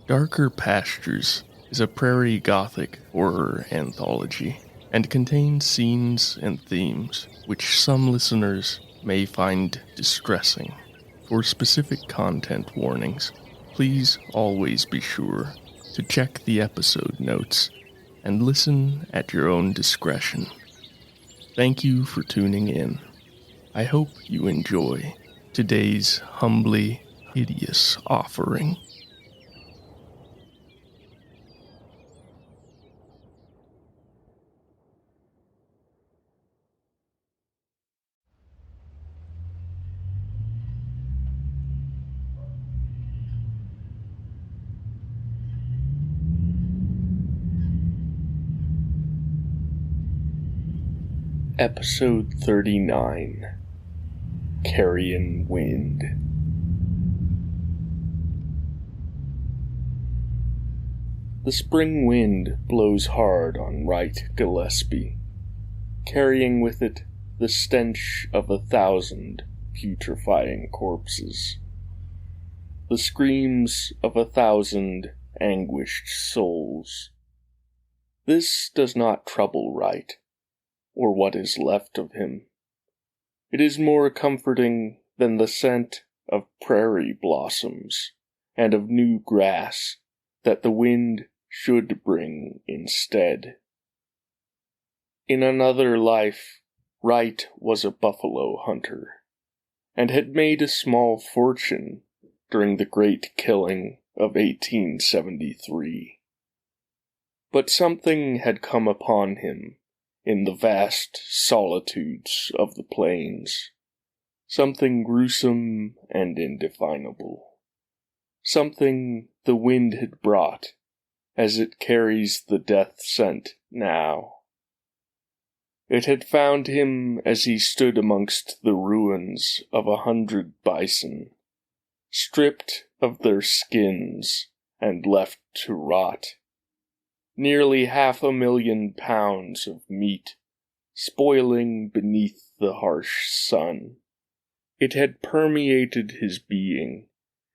Darker Pastures is a prairie gothic horror anthology and contains scenes and themes which some listeners may find distressing. For specific content warnings, please always be sure to check the episode notes and listen at your own discretion. Thank you for tuning in. I hope you enjoy today's humbly hideous offering. Episode 39, Carrion Wind. The spring wind blows hard on Right Gillespie, carrying with it the stench of 1,000 putrefying corpses, the screams of 1,000 anguished souls. This does not trouble Right, or what is left of him. It is more comforting than the scent of prairie blossoms and of new grass that the wind should bring instead. In another life, Wright was a buffalo hunter, and had made a small fortune during the great killing of 1873. But something had come upon him in the vast solitudes of the plains, something gruesome and indefinable, something the wind had brought, as it carries the death scent now. It had found him as he stood amongst the ruins of 100 bison, stripped of their skins and left to rot. Nearly 500,000 pounds of meat, spoiling beneath the harsh sun. It had permeated his being,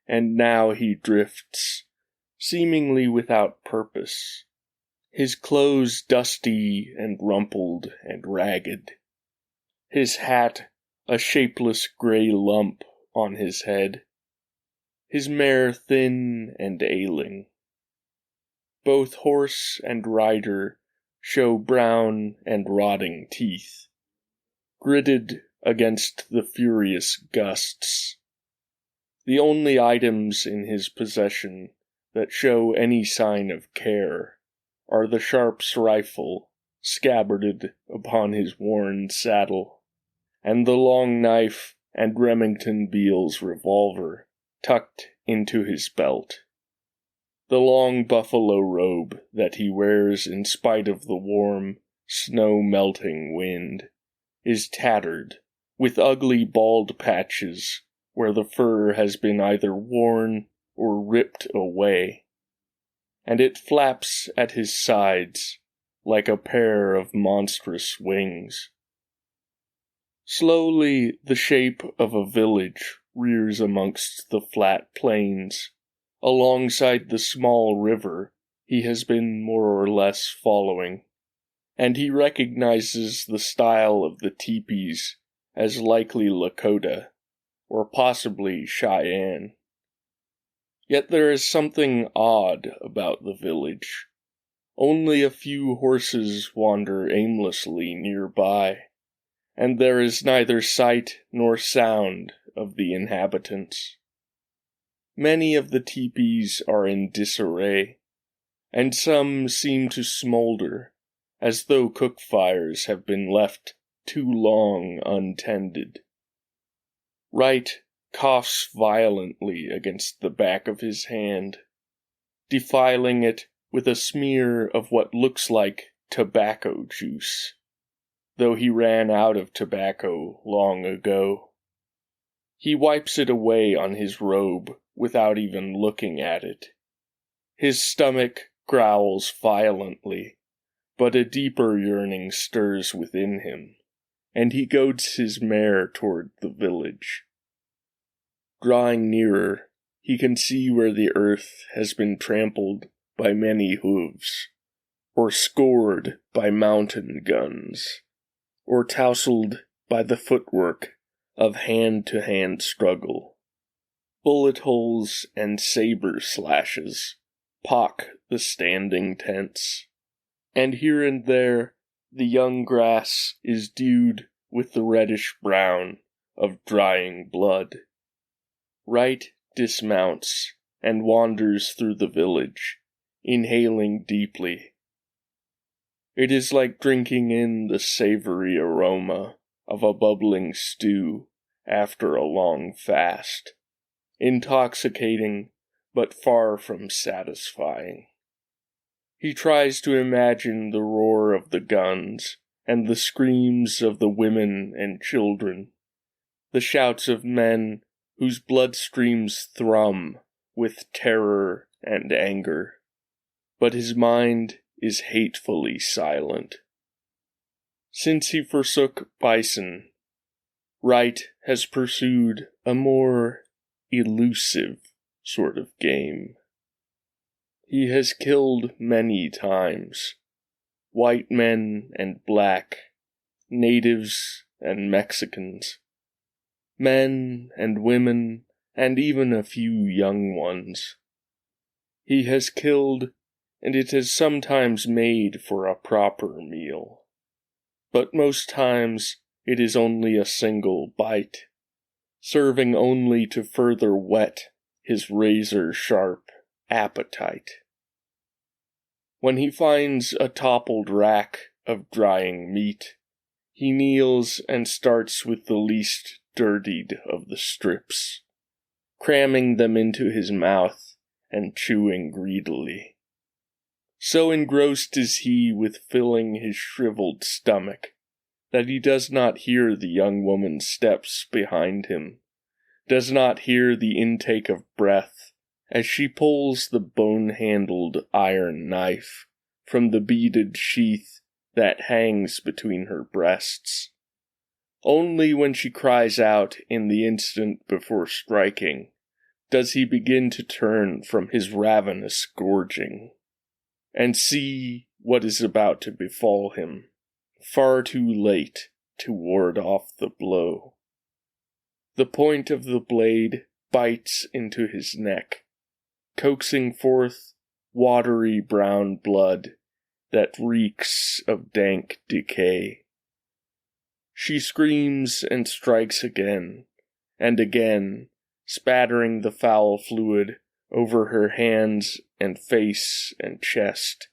and now he drifts, seemingly without purpose, his clothes dusty and rumpled and ragged, his hat a shapeless grey lump on his head, his mare thin and ailing. Both horse and rider show brown and rotting teeth, gritted against the furious gusts. The only items in his possession that show any sign of care are the Sharp's rifle scabbarded upon his worn saddle, and the long knife and Remington Beale's revolver tucked into his belt. The long buffalo robe that he wears in spite of the warm, snow-melting wind is tattered, with ugly bald patches where the fur has been either worn or ripped away, and it flaps at his sides like a pair of monstrous wings. Slowly the shape of a village rears amongst the flat plains, alongside the small river he has been more or less following, and he recognizes the style of the teepees as likely Lakota, or possibly Cheyenne. Yet there is something odd about the village. Only a few horses wander aimlessly nearby, and there is neither sight nor sound of the inhabitants. Many of the teepees are in disarray, and some seem to smolder, as though cook fires have been left too long untended. Wright coughs violently against the back of his hand, defiling it with a smear of what looks like tobacco juice, though he ran out of tobacco long ago. He wipes it away on his robe without even looking at it. His stomach growls violently, but a deeper yearning stirs within him, and he goads his mare toward the village. Drawing nearer, he he can see where the earth has been trampled by many hooves, or scored by mountain guns, or tousled by the footwork of hand-to-hand struggle. Bullet holes and saber slashes pock the standing tents, and here and there the young grass is dewed with the reddish brown of drying blood. Wright dismounts and wanders through the village, inhaling deeply. It is like drinking in the savory aroma of a bubbling stew after a long fast, intoxicating but far from satisfying. He tries to imagine the roar of the guns and the screams of the women and children, the shouts of men whose bloodstreams thrum with terror and anger, but his mind is hatefully silent. Since he forsook bison, Wright has pursued a more elusive sort of game. He has killed many times, white men and black, natives and Mexicans, men and women, and even a few young ones. He has killed, and it has sometimes made for a proper meal. But most times it is only a single bite, serving only to further whet his razor-sharp appetite. When he finds a toppled rack of drying meat, he kneels and starts with the least dirtied of the strips, cramming them into his mouth and chewing greedily. So engrossed is he with filling his shriveled stomach that he does not hear the young woman's steps behind him, does not hear the intake of breath as she pulls the bone-handled iron knife from the beaded sheath that hangs between her breasts. Only when she cries out in the instant before striking does he begin to turn from his ravenous gorging and see what is about to befall him, far too late to ward off the blow. The point of the blade bites into his neck, coaxing forth watery brown blood that reeks of dank decay. She screams and strikes again, and again, spattering the foul fluid over her hands and face and chest.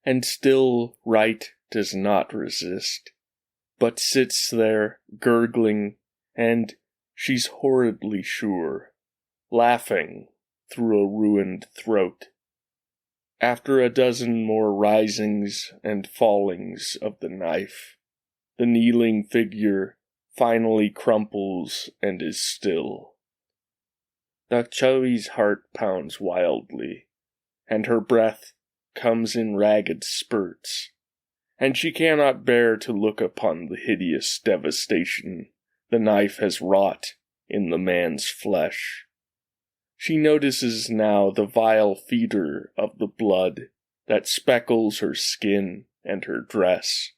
And still Wright does not resist, but sits there, gurgling, and, she's horridly sure, laughing through a ruined throat. After a dozen more risings and fallings of the knife, the kneeling figure finally crumples and is still. Dakchawi's heart pounds wildly, and her breath comes in ragged spurts, and she cannot bear to look upon the hideous devastation the knife has wrought in the man's flesh. She notices now the vile feeder of the blood that speckles her skin and her dress,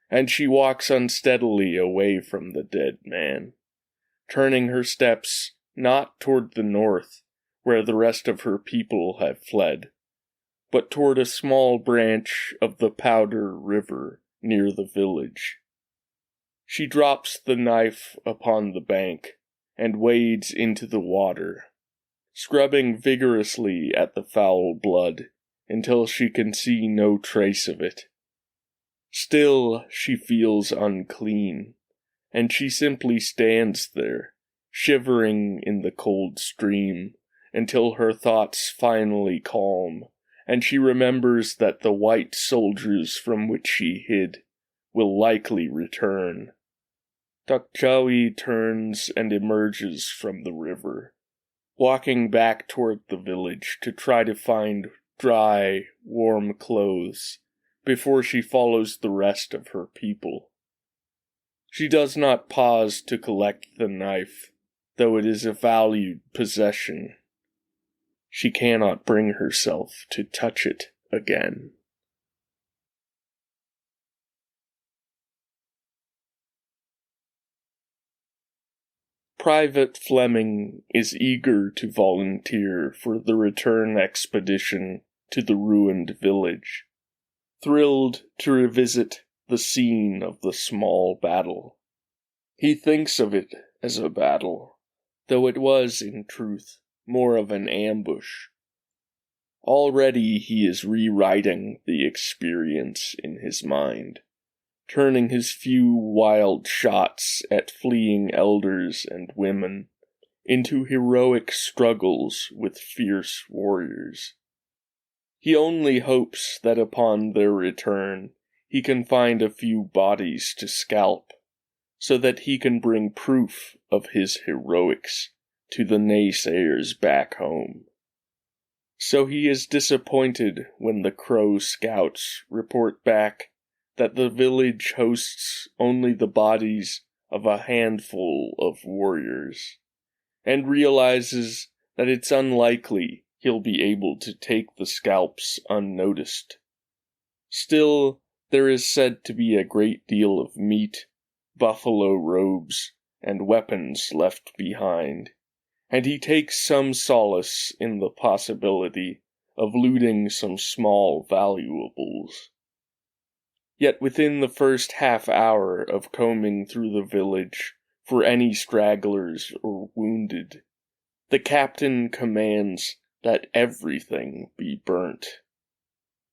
and she walks unsteadily away from the dead man, turning her steps not toward the north, where the rest of her people have fled, but toward a small branch of the Powder River near the village. She drops the knife upon the bank and wades into the water, scrubbing vigorously at the foul blood until she can see no trace of it. Still she feels unclean, and she simply stands there, shivering in the cold stream, until her thoughts finally calm, and she remembers that the white soldiers from which she hid will likely return. Dakchawi turns and emerges from the river, walking back toward the village to try to find dry, warm clothes before she follows the rest of her people. She does not pause to collect the knife, though it is a valued possession she cannot bring herself to touch it again. Private Fleming is eager to volunteer for the return expedition to the ruined village, thrilled to revisit the scene of the small battle. He thinks of it as a battle, though it was, in truth, more of an ambush. Already he is rewriting the experience in his mind, turning his few wild shots at fleeing elders and women into heroic struggles with fierce warriors. He only hopes that upon their return he can find a few bodies to scalp, so that he can bring proof of his heroics to the naysayers back home. So he is disappointed when the Crow scouts report back that the village hosts only the bodies of a handful of warriors, and realizes that it's unlikely he'll be able to take the scalps unnoticed. Still, there is said to be a great deal of meat, buffalo robes, and weapons left behind, and he takes some solace in the possibility of looting some small valuables. Yet within the first half-hour of combing through the village for any stragglers or wounded, the captain commands that everything be burnt,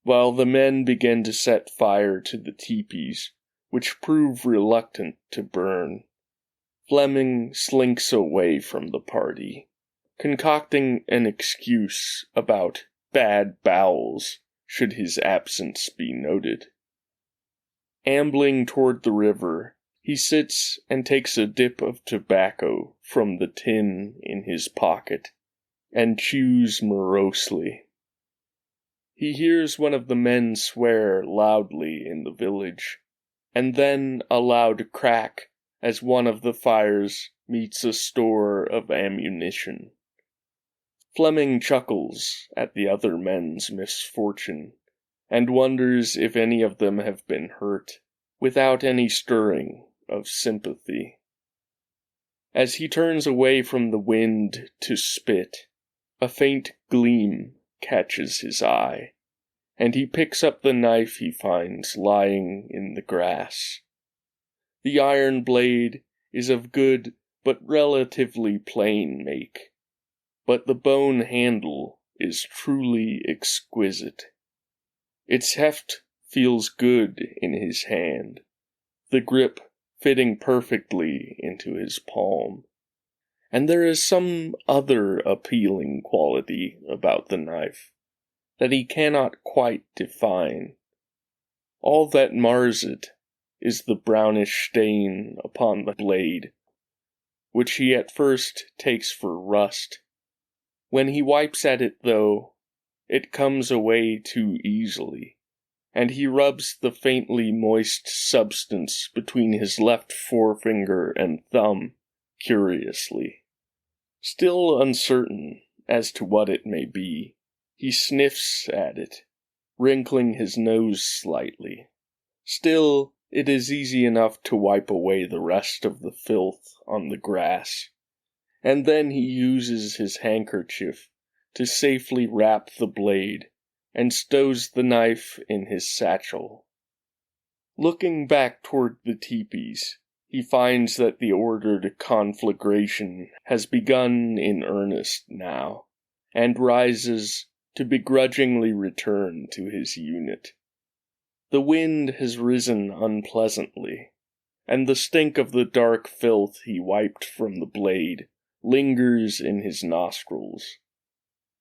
while the men begin to set fire to the teepees, which prove reluctant to burn. Fleming slinks away from the party, concocting an excuse about bad bowels should his absence be noted. Ambling toward the river, he sits and takes a dip of tobacco from the tin in his pocket, and chews morosely. He hears one of the men swear loudly in the village, and then a loud crack as one of the fires meets a store of ammunition. Fleming chuckles at the other men's misfortune, and wonders if any of them have been hurt, without any stirring of sympathy. As he turns away from the wind to spit, a faint gleam catches his eye, and he picks up the knife he finds lying in the grass. The iron blade is of good but relatively plain make, but the bone handle is truly exquisite. Its heft feels good in his hand, the grip fitting perfectly into his palm. And there is some other appealing quality about the knife that he cannot quite define. All that mars it is the brownish stain upon the blade, which he at first takes for rust. When he wipes at it, though, it comes away too easily, and he rubs the faintly moist substance between his left forefinger and thumb curiously. Still uncertain as to what it may be, he sniffs at it, wrinkling his nose slightly. Still, it is easy enough to wipe away the rest of the filth on the grass, and then he uses his handkerchief to safely wrap the blade and stows the knife in his satchel. Looking back toward the teepees, he finds that the ordered conflagration has begun in earnest now, and rises to begrudgingly return to his unit. The wind has risen unpleasantly, and the stink of the dark filth he wiped from the blade lingers in his nostrils.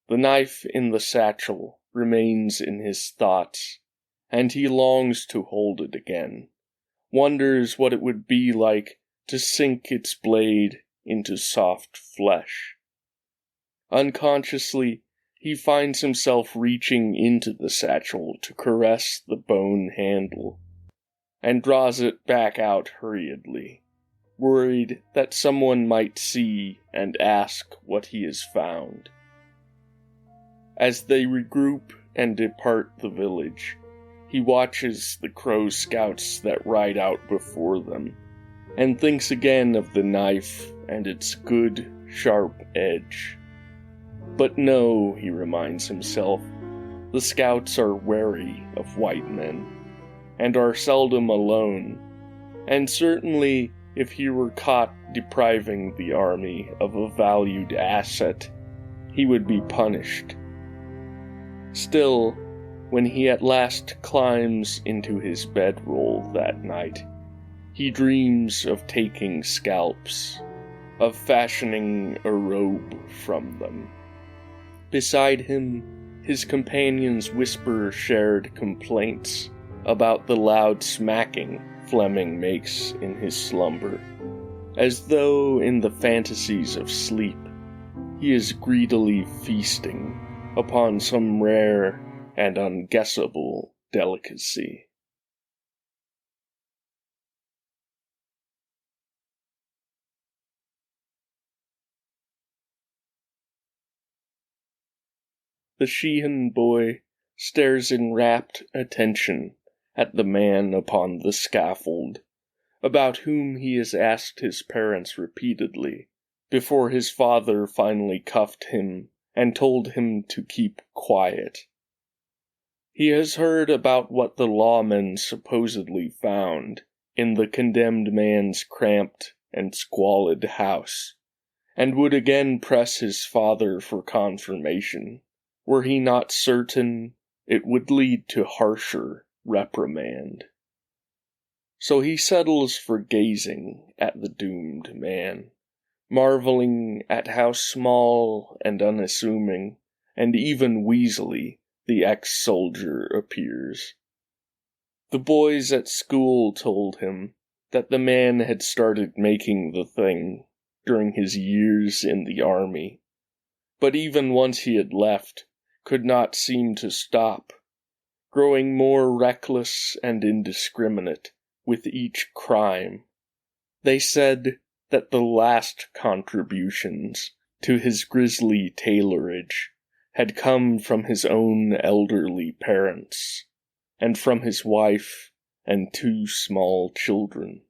The knife in the satchel remains in his thoughts, and he longs to hold it again, wonders what it would be like to sink its blade into soft flesh. Unconsciously, he finds himself reaching into the satchel to caress the bone handle, and draws it back out hurriedly, worried that someone might see and ask what he has found. As they regroup and depart the village, he watches the crow scouts that ride out before them, and thinks again of the knife and its good, sharp edge. But no, he reminds himself, the scouts are wary of white men, and are seldom alone, and certainly if he were caught depriving the army of a valued asset, he would be punished. Still, when he at last climbs into his bedroll that night, he dreams of taking scalps, of fashioning a robe from them. Beside him, his companions whisper shared complaints about the loud smacking Fleming makes in his slumber, as though in the fantasies of sleep he is greedily feasting upon some rare and unguessable delicacy. The Sheehan boy stares in rapt attention at the man upon the scaffold, about whom he has asked his parents repeatedly, before his father finally cuffed him and told him to keep quiet. He has heard about what the lawmen supposedly found in the condemned man's cramped and squalid house, and would again press his father for confirmation, were he not certain it would lead to harsher reprimand. So he settles for gazing at the doomed man, marveling at how small and unassuming, and even weaselly, the ex-soldier appears. The boys at school told him that the man had started making the thing during his years in the army, but even once he had left, could not seem to stop, growing more reckless and indiscriminate with each crime. They said that the last contributions to his grisly tailorage had come from his own elderly parents, and from his wife and 2 small children.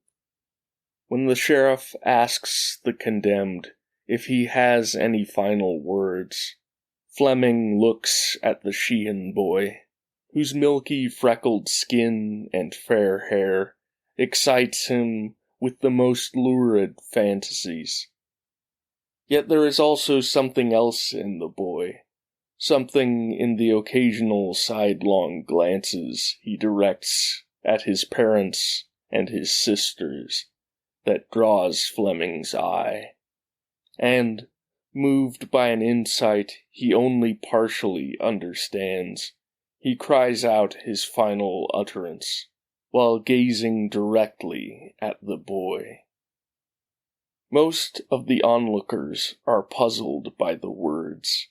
When the sheriff asks the condemned if he has any final words, Fleming looks at the Sheehan boy, whose milky freckled skin and fair hair excites him with the most lurid fantasies. Yet there is also something else in the boy, something in the occasional sidelong glances he directs at his parents and his sisters, that draws Fleming's eye, and, moved by an insight he only partially understands, he cries out his final utterance, while gazing directly at the boy. Most of the onlookers are puzzled by the words,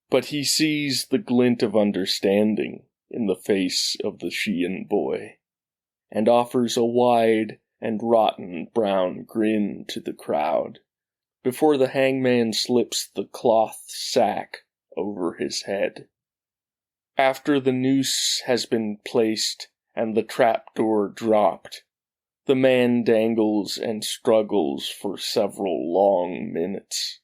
but he sees the glint of understanding in the face of the Sheehan boy, and offers a wide and rotten brown grin to the crowd, before the hangman slips the cloth sack over his head. After the noose has been placed and the trapdoor dropped, the man dangles and struggles for several long minutes,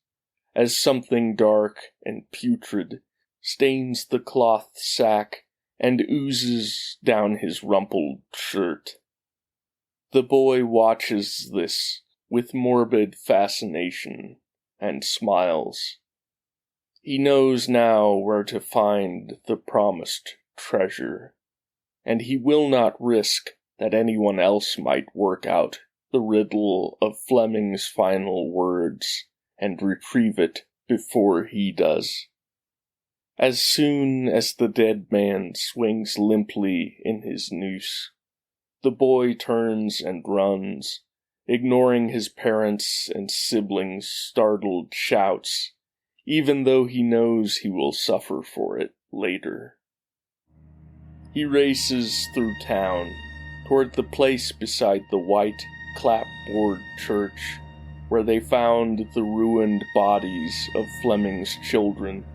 as something dark and putrid stains the cloth sack and oozes down his rumpled shirt. The boy watches this with morbid fascination and smiles. He knows now where to find the promised treasure, and he will not risk that anyone else might work out the riddle of Fleming's final words and retrieve it before he does. As soon as the dead man swings limply in his noose, the boy turns and runs, ignoring his parents' and siblings' startled shouts, even though he knows he will suffer for it later. He races through town, toward the place beside the white, clapboard church, where they found the ruined bodies of Fleming's children,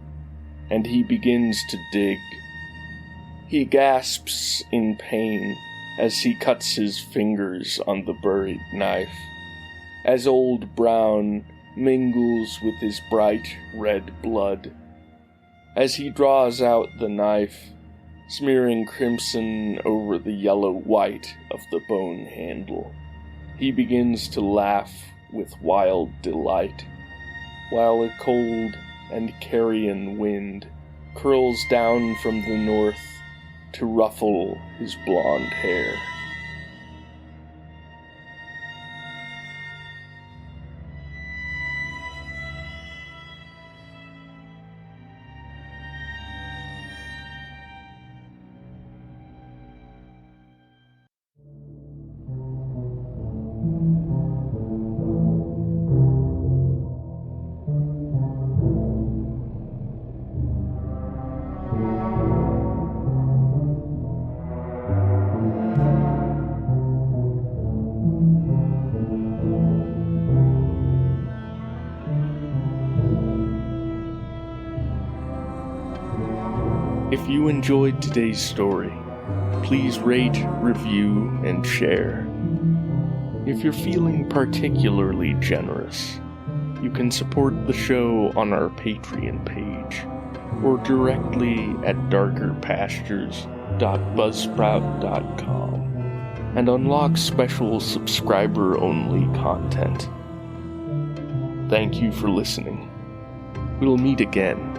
and he begins to dig. He gasps in pain as he cuts his fingers on the buried knife, as Old Brown mingles with his bright red blood. As he draws out the knife, smearing crimson over the yellow-white of the bone handle, he begins to laugh with wild delight, while a cold and carrion wind curls down from the north to ruffle his blonde hair. If you enjoyed today's story, please rate, review, and share. If you're feeling particularly generous, you can support the show on our Patreon page, or directly at darkerpastures.buzzsprout.com, and unlock special subscriber-only content. Thank you for listening. We'll meet again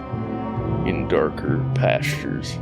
in darker pastures.